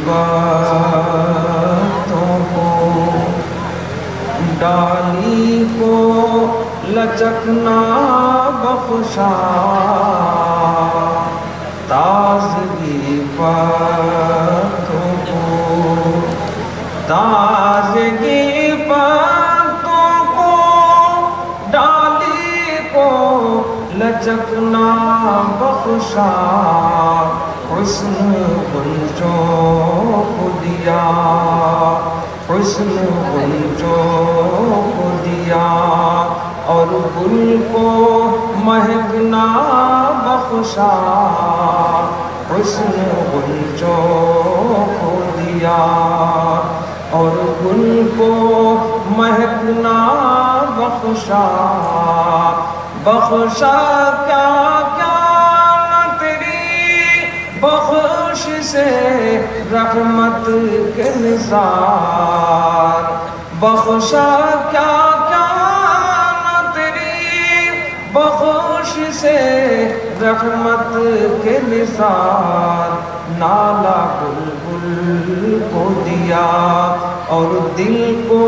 باتوں کو، ڈالی کو لچکنا بخشا، تازگی باتوں کو، تازگی باتوں کو، ڈالی کو لچکنا بخشا، حسن غنچوں کو دیا، حسن غنچوں کو دیا، اور گل کو مہکنا بخشا، حسن غنچوں کو دیا، اور گل کو مہکنا بخشا، بخشا کیا کیا نہ تیری بخش سے رحمت کے نثار، بخشا کیا کیا نہ تیری بخش سے رحمت کے نثار، نالا بلبل کو دیا، اور دل کو